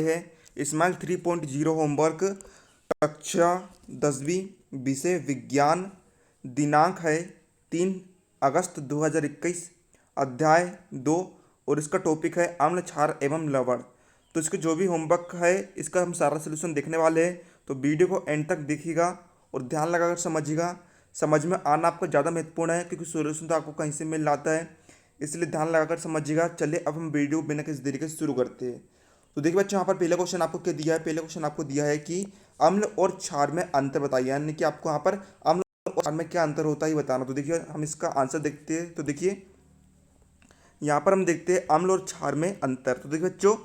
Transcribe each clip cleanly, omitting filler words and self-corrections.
है smile 3.0 homework कक्षा 10वीं विषय विज्ञान। दिनांक है 3 अगस्त 2021। अध्याय 2 और इसका टॉपिक है अम्ल क्षार एवं लवण। तो इसके जो भी होमवर्क है इसका हम सारा सोल्यूशन देखने वाले हैं, तो वीडियो को एंड तक देखिएगा और ध्यान लगाकर समझिएगा। समझ में आना आपको ज़्यादा महत्वपूर्ण है क्योंकि सोल्यूशन तो आपको कहीं से मिल जाता है, इसलिए ध्यान लगाकर समझिएगा। चलिए अब हम वीडियो बिना किसी देरी के शुरू करते हैं। तो देखिए बच्चों, यहाँ पर पहला क्वेश्चन आपको क्या दिया है। पहला क्वेश्चन आपको दिया है कि अम्ल और क्षार में अंतर बताइए, यानी कि आपको यहाँ पर अम्ल और क्षार में क्या अंतर होता है ये बताना। तो देखिए हम इसका आंसर देखते हैं। तो देखिए यहाँ पर हम देखते हैं अम्ल और क्षार में अंतर। तो देखिए बच्चों,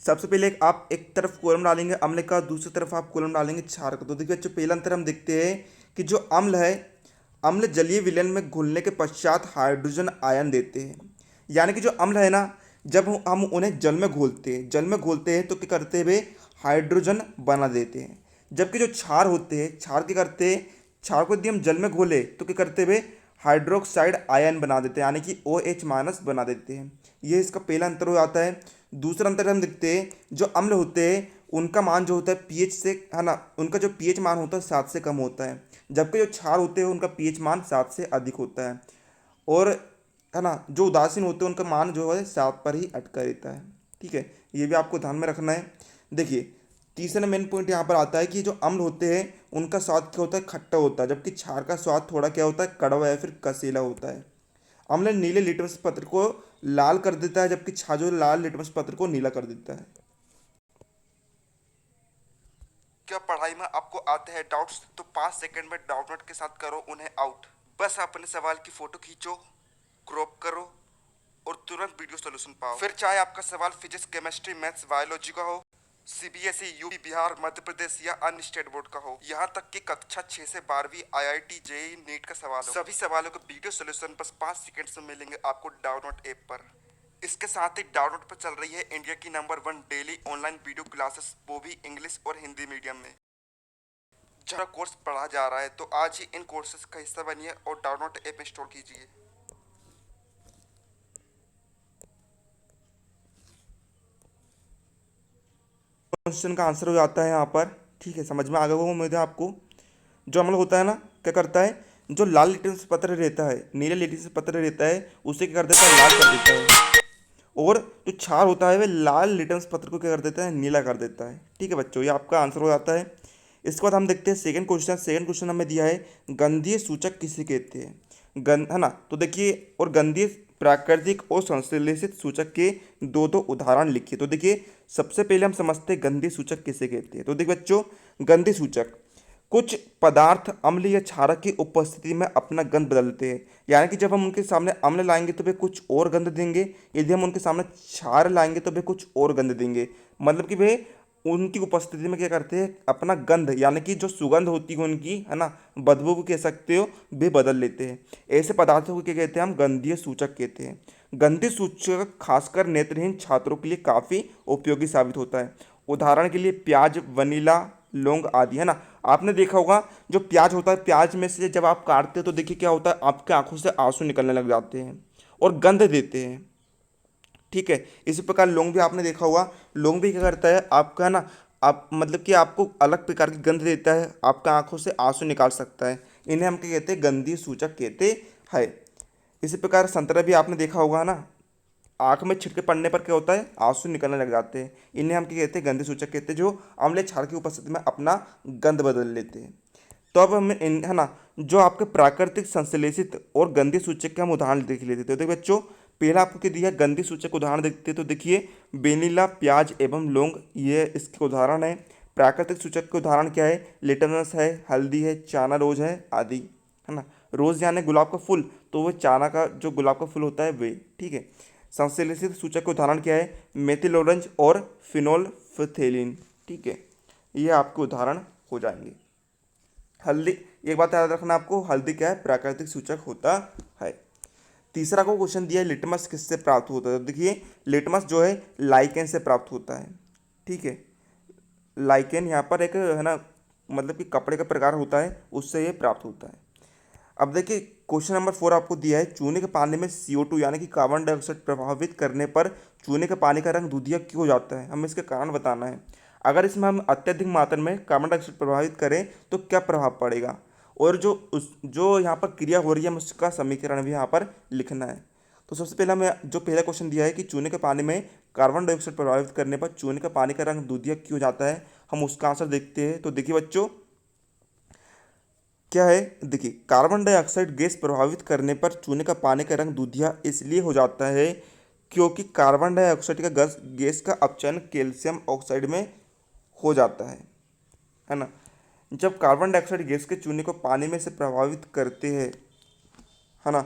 सबसे पहले आप एक तरफ कॉलम डालेंगे अम्ल का, दूसरी तरफ आप कॉलम डालेंगे क्षार का। तो देखिए बच्चों, पहला अंतर हम देखते हैं कि जो अम्ल है, अम्ल जलीय विलयन में घुलने के पश्चात हाइड्रोजन आयन देते हैं। यानी कि जो अम्ल है ना, जब हम उन्हें जल में घोलते हैं तो क्या करते हैं वे हाइड्रोजन बना देते हैं। जबकि जो क्षार होते हैं, क्षार क्या करते हैं, क्षार को यदि हम जल में घोले तो क्या करते हैं वे हाइड्रोक्साइड आयन बना देते हैं, यानी कि OH- बना देते हैं। ये इसका पहला अंतर हो जाता है। दूसरा अंतर हम देखते हैं, जो अम्ल होते हैं उनका मान जो होता है पीएच से, है ना, उनका जो पीएच मान होता है 7 से कम होता है। जबकि जो क्षार होते हैं उनका पीएच मान 7 से अधिक होता है। और है ना, जो उदासीन होते हैं उनका मान जो है 7 पर ही अटका रहता है। ठीक है, ये भी आपको ध्यान में रखना है। देखिए तीसरा मेन पॉइंट यहाँ पर आता है कि जो अम्ल होते हैं उनका स्वाद क्या होता है, खट्टा होता है, जबकि क्षार का स्वाद थोड़ा क्या होता है, कड़वा या फिर कसीला होता है। अम्ल नीले लिटमस पत्र को लाल कर देता है, जबकि क्षार जो लाल लिटमस पत्र को नीला कर देता है। क्या पढ़ाई में आपको आते हैं डाउट्स, तो 5 सेकंड में डाउट नोट के साथ करो उन्हें आउट। बस अपने सवाल की फोटो खींचो, क्रॉप करो और तुरंत वीडियो सॉल्यूशन पाओ। फिर चाहे आपका सवाल फिजिक्स, केमिस्ट्री, मैथ्स, बायोलॉजी का हो, CBSE, यूपी, बिहार, मध्य प्रदेश या अन्य स्टेट बोर्ड का हो, यहाँ तक कि कक्षा 6 से 12वीं IIT, JEE, नीट का सवाल हो, सभी सवालों का वीडियो सॉल्यूशन बस 5 सेकंड में मिलेंगे आपको डाउनलोड ऐप पर। इसके साथ ही डाउनलोड पर चल रही है इंडिया की number 1 daily online video classes, वो भी इंग्लिश और हिंदी मीडियम में। जरा कोर्स पढ़ा जा रहा है तो आज ही इन कोर्सेज का हिस्सा बनिए और डाउनलोड ऐप इंस्टॉल कीजिए। क्वेश्चन का आंसर हो जाता है यहाँ पर। ठीक है, समझ में आ गया वो उम्मीद है आपको। जो अम्ल होता है ना, क्या करता है, जो लाल लिटमस पत्र रहता है, नीले लिटमस पत्र रहता है, उसे क्या कर देता है, लाल कर देता है। और जो क्षार होता है वह लाल लिटमस पत्र को क्या कर देता है, नीला कर देता है। ठीक है बच्चों, ये आपका आंसर हो जाता है। इसके बाद हम देखते हैं सेकंड क्वेश्चन। सेकंड क्वेश्चन हमें दिया है गंधीय सूचक किसे कहते हैं। गंध, है ना, तो देखिए, और गंधीय प्राकृतिक और संश्लेषित सूचक के दो दो उदाहरण लिखिए। तो देखिए सबसे पहले हम समझते हैं गंधीय सूचक किसे कहते हैं। तो देखिए बच्चों, गंधीय सूचक कुछ पदार्थ अम्ल या क्षारक की उपस्थिति में अपना गंध बदलते हैं। यानी कि जब हम उनके सामने अम्ल लाएंगे तो वे कुछ और गंध देंगे, यदि हम उनके सामने क्षार लाएंगे तो वे कुछ और गंध देंगे। मतलब कि वे उनकी उपस्थिति में क्या करते हैं, अपना गंध, यानी कि जो सुगंध होती है उनकी, है ना, बदबू भी कह सकते हो, वे बदल लेते हैं। ऐसे पदार्थों को क्या कहते हैं, हम गंधीय सूचक कहते हैं। गंधीय सूचक खासकर नेत्रहीन छात्रों के लिए काफ़ी उपयोगी साबित होता है। उदाहरण के लिए प्याज, वनीला, लौंग आदि, है ना। आपने देखा होगा जो प्याज होता है, प्याज में से जब आप काटते हो तो देखिए क्या होता है, आपके आंखों से आंसू निकलने लग जाते हैं और गंध देते हैं। ठीक है, इसी प्रकार लौंग भी आपने देखा होगा, लौंग भी क्या करता है आपका, है ना, आप मतलब कि आपको अलग प्रकार की गंध देता है, आपका आंखों से आंसू निकाल सकता है। इन्हें हम क्या कहते हैं, गंधीय सूचक कहते हैं। इसी प्रकार संतरा भी आपने देखा होगा ना, आंख में छिटके पड़ने पर क्या होता है, आंसू निकलने लग जाते हैं। इन्हें हम क्या कहते हैं, गंधीय सूचक कहते हैं, जो अम्ल क्षार की उपस्थिति में अपना गंध बदल लेते हैं। तो अब हम है ना, जो आपके प्राकृतिक संश्लेषित और गंधीय सूचक के हम उदाहरण देख लेते थे। तो देखिए बच्चों, पहला आपको क्या दिया, गंधीय सूचक उदाहरण देखते हैं। तो देखिए वेनिला, प्याज एवं लौंग, ये इसके उदाहरण है। प्राकृतिक सूचक के उदाहरण क्या है, लिटमस है, हल्दी है, चाना रोज है आदि, है ना। रोज यानी गुलाब का फूल, तो वो चाना का जो गुलाब का फूल होता है वे। ठीक है, संश्लेषित सूचक के उदाहरण क्या है, मेथिल ऑरेंज और फिनोल्फिथेलिन। ठीक है, ये आपके उदाहरण हो जाएंगे। हल्दी, एक बात याद रखना आपको, हल्दी क्या है, प्राकृतिक सूचक होता है। तीसरा को क्वेश्चन दिया है लिटमस किससे प्राप्त होता है। तो देखिए लिटमस जो है लाइकेन से प्राप्त होता है। ठीक है, लाइकेन यहाँ पर एक, है ना, मतलब कि कपड़े का प्रकार होता है, उससे ये प्राप्त होता है। अब देखिए क्वेश्चन नंबर 4 आपको दिया है, चूने के पानी में CO2 यानी कि कार्बन डाइऑक्साइड प्रभावित करने पर चूने के पानी का रंग दूधिया क्यों हो जाता है, हमें इसके कारण बताना है। अगर इसमें हम अत्यधिक मात्रा में कार्बन डाइऑक्साइड प्रभावित करें तो क्या प्रभाव पड़ेगा, और जो यहाँ पर क्रिया हो रही है हमें उसका समीकरण भी यहाँ पर लिखना है। तो सबसे पहला मैं जो पहला क्वेश्चन दिया है कि चूने के पानी में कार्बन डाइऑक्साइड प्रभावित करने पर चूने का पानी का रंग दूधिया क्यों हो जाता है, हम उसका आंसर देखते हैं। तो देखिए बच्चों क्या है, देखिए कार्बन डाइऑक्साइड गैस प्रभावित करने पर चूने का पानी का रंग दूधिया इसलिए हो जाता है क्योंकि कार्बन डाइऑक्साइड का गैस का अपचयन कैल्शियम ऑक्साइड में हो जाता है ना। जब कार्बन डाइऑक्साइड गैस के चूने को पानी में से प्रभावित करते हैं, है ना,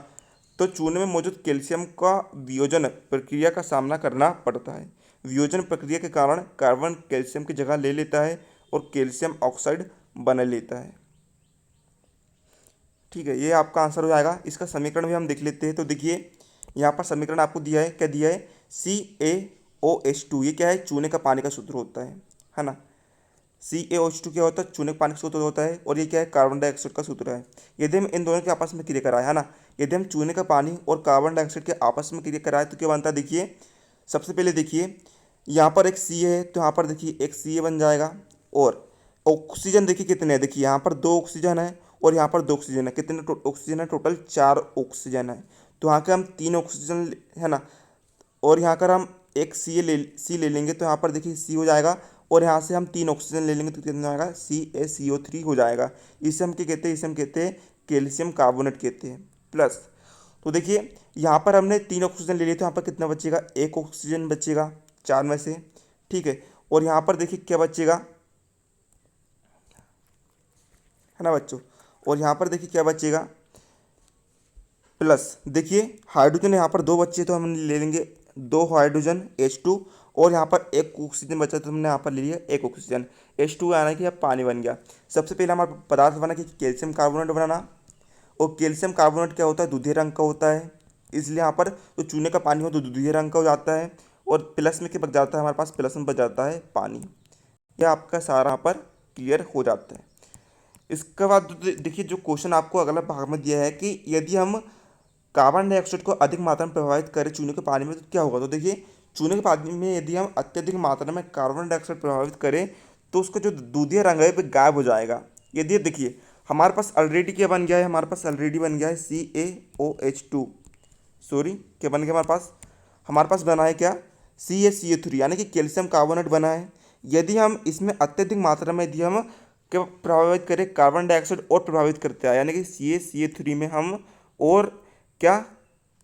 तो चूने में मौजूद कैल्शियम का वियोजन प्रक्रिया का सामना करना पड़ता है। वियोजन प्रक्रिया के कारण कार्बन कैल्शियम की जगह ले लेता है और कैल्शियम ऑक्साइड बना लेता है। ठीक है, ये आपका आंसर हो जाएगा। इसका समीकरण भी हम देख लेते हैं। तो देखिए यहाँ पर समीकरण आपको दिया है, क्या दिया है, CaOH2। ये क्या है, चूने का पानी का सूत्र होता है ना। CaOH2 क्या होता है, चूने के पानी का सूत्र होता है, और ये क्या है, कार्बन डाइऑक्साइड का सूत्र है। यदि हम इन दोनों के आपस में क्रिया कराए, है ना, यदि हम चूने का पानी और कार्बन डाइऑक्साइड के आपस में क्रिया कराए तो क्या बनता है, देखिए सबसे पहले देखिए यहाँ पर एक सी है, तो यहाँ पर देखिए एक सी बन जाएगा, और ऑक्सीजन देखिए कितने हैं, देखिए यहाँ पर 2 ऑक्सीजन है और यहाँ पर 2 ऑक्सीजन है। कितने ऑक्सीजन है, टोटल 4 ऑक्सीजन है। तो यहाँ के हम 3 ऑक्सीजन, है ना, और यहाँ कर हम एक सी ले लेंगे तो यहाँ पर देखिए सी हो जाएगा, और यहाँ से हम 3 ऑक्सीजन ले लेंगे तो कितना आएगा, CaCO3 हो जाएगा। इसे हम क्या कहते हैं, इसे हम कहते हैं कैल्शियम कार्बोनेट कहते हैं। प्लस तो देखिए यहाँ पर हमने 3 ऑक्सीजन ले लिए तो यहाँ पर कितना बचेगा, 1 ऑक्सीजन बचेगा 4 में से। ठीक है, और यहाँ पर देखिए क्या बचेगा, है ना बच्चों, और यहाँ पर देखिए क्या बचेगा, प्लस देखिए हाइड्रोजन यहाँ पर 2 बच्चे तो हम ले लेंगे 2 हाइड्रोजन H2, और यहाँ पर 1 ऑक्सीजन बचा तो हमने यहाँ पर ले लिया 1 ऑक्सीजन। H2 आना कि अब पानी बन गया। सबसे पहले हमारा पदार्थ बना कि कैल्शियम कार्बोनेट बनाना, और कैल्शियम कार्बोनेट क्या होता है, दूधिया रंग का होता है, इसलिए यहाँ पर जो चूने का पानी हो तो दूधिया रंग का हो जाता है, और प्लस में क्या बच जाता है हमारे पास, प्लस में बच जाता है पानी। यह आपका सारा यहाँ पर क्लियर हो जाता है। इसके बाद देखिए जो क्वेश्चन आपको अगला भाग में दिया है कि यदि हम कार्बन डाइऑक्साइड को अधिक मात्रा में प्रभावित करें चूने के पानी में तो क्या होगा। तो देखिए चूने के पानी में यदि हम अत्यधिक मात्रा में कार्बन डाइऑक्साइड प्रभावित करें तो उसका जो दूधिया रंग है वह गायब हो जाएगा। यदि देखिए हमारे पास ऑलरेडी क्या बन गया है, हमारे पास ऑलरेडी बन गया है CaOH2, सॉरी क्या बन गया हमारे पास बना है क्या, CaCO3 यानी कि कैल्शियम कार्बोनेट बना है। यदि हम इसमें अत्यधिक मात्रा में यदि हम क्या प्रभावित करें, कार्बन डाइऑक्साइड और प्रभावित करते हैं, यानी कि CaCO3 में हम और क्या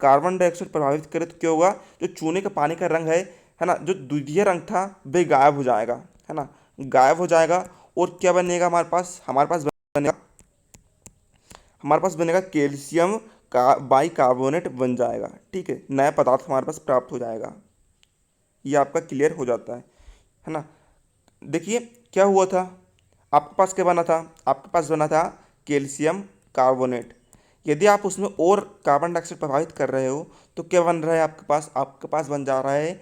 कार्बन डाइऑक्साइड प्रभावित करें तो क्या होगा, जो चूने का पानी का रंग है ना, जो दूधिया रंग था वह गायब हो जाएगा, है ना, गायब हो जाएगा। और क्या बनेगा हमारे पास बनेगा कैल्शियम का बाइकार्बोनेट बन जाएगा। ठीक है, नया पदार्थ हमारे पास प्राप्त हो जाएगा। ये आपका क्लियर हो जाता है ना। देखिए क्या हुआ था, आपके पास क्या बना था, आपके पास बना था कैल्शियम कार्बोनेट। यदि आप उसमें और कार्बन डाइऑक्साइड प्रभावित कर रहे हो तो क्या बन रहा है आपके पास बन जा रहा है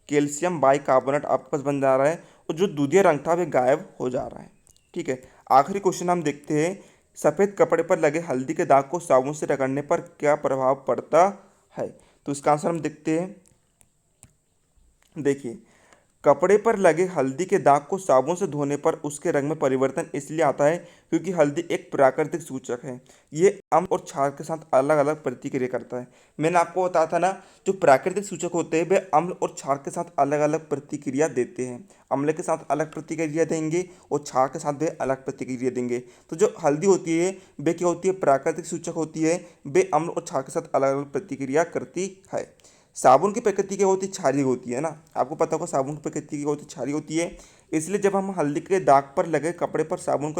कैल्शियम बाइकार्बोनेट, आपके पास बन जा रहा है, और जो दूधिया रंग था वह गायब हो जा रहा है। ठीक है, आखिरी क्वेश्चन हम देखते हैं, सफ़ेद कपड़े पर लगे हल्दी के दाग को साबुन से रगड़ने पर क्या प्रभाव पड़ता है। तो इसका आंसर हम देखते हैं। देखिए कपड़े पर लगे हल्दी के दाग को साबुन से धोने पर उसके रंग में परिवर्तन इसलिए आता है क्योंकि हल्दी एक प्राकृतिक सूचक है। ये अम्ल और क्षार के साथ अलग अलग प्रतिक्रिया करता है। मैंने आपको बताया था ना, जो प्राकृतिक सूचक होते हैं वे अम्ल और क्षार के साथ अलग अलग प्रतिक्रिया देते हैं। अम्ल के साथ अलग प्रतिक्रिया देंगे और क्षार के साथ वे अलग प्रतिक्रिया देंगे। तो जो हल्दी होती है वे क्या होती है, प्राकृतिक सूचक होती है, वे अम्ल और क्षार के साथ अलग अलग प्रतिक्रिया करती है। साबुन की प्रकृति क्या होती है, क्षारीय होती है ना, आपको पता होगा साबुन की प्रकृति क्या होती है, क्षारीय होती है। इसलिए जब हम हल्दी के दाग पर लगे कपड़े पर साबुन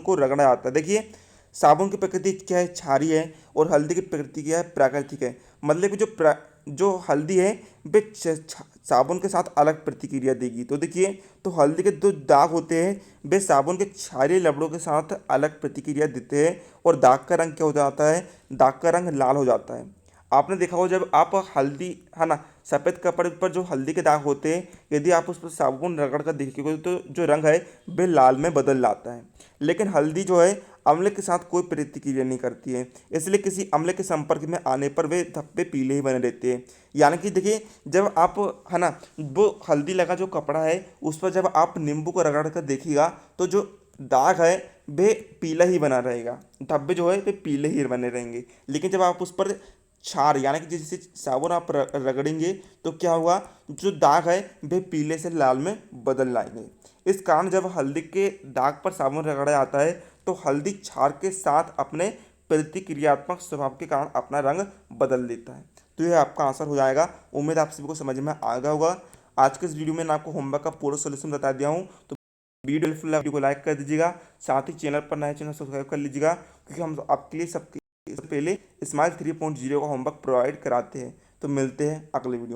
को रगड़ा जाता है। देखिए साबुन की प्रकृति क्या है, क्षारीय है, और हल्दी की प्रकृति क्या है, प्राकृतिक है। मतलब कि जो हल्दी है वे साबुन के साथ अलग प्रतिक्रिया देगी। तो देखिए तो हल्दी के जो दाग होते हैं वे साबुन के क्षारीय लवणों के साथ अलग प्रतिक्रिया देते हैं, और दाग का रंग क्या हो जाता है, दाग का रंग लाल हो जाता है। आपने देखा होगा जब आप हल्दी, है ना, सफ़ेद कपड़े पर जो हल्दी के दाग होते हैं, यदि आप उस पर साबुन रगड़ कर देखिएगा तो जो रंग है वह लाल में बदल जाता है। लेकिन हल्दी जो है अम्ल के साथ कोई प्रतिक्रिया नहीं करती है, इसलिए किसी अम्ल के संपर्क में आने पर वे धब्बे पीले ही बने रहते हैं। यानी कि देखिए, जब आप, है ना, वो हल्दी लगा जो कपड़ा है उस पर जब आप नींबू को रगड़ कर देखिएगा तो जो दाग है वे पीला ही बना रहेगा, धब्बे जो है वे पीले ही बने रहेंगे। लेकिन जब आप उस पर क्षार यानी कि जैसे साबुन आप रगड़ेंगे तो क्या होगा, जो दाग है वे पीले से लाल में बदल जाएंगे। इस कारण जब हल्दी के दाग पर साबुन रगड़ा जाता है तो हल्दी क्षार के साथ अपने प्रतिक्रियात्मक स्वभाव के कारण अपना रंग बदल देता है। तो यह आपका आंसर हो जाएगा। उम्मीद आप सभी को समझ में आ गया होगा। आज के इस वीडियो में मैं आपको होमवर्क का पूरा सोल्यूशन बता दिया हूँ। तो वीडियो को लाइक कर दीजिएगा, साथ ही चैनल पर नए चैनल सब्सक्राइब कर लीजिएगा, क्योंकि हम आपके लिए सबसे पहले स्माइल 3.0 का होमवर्क प्रोवाइड कराते हैं। तो मिलते हैं अगले वीडियो में।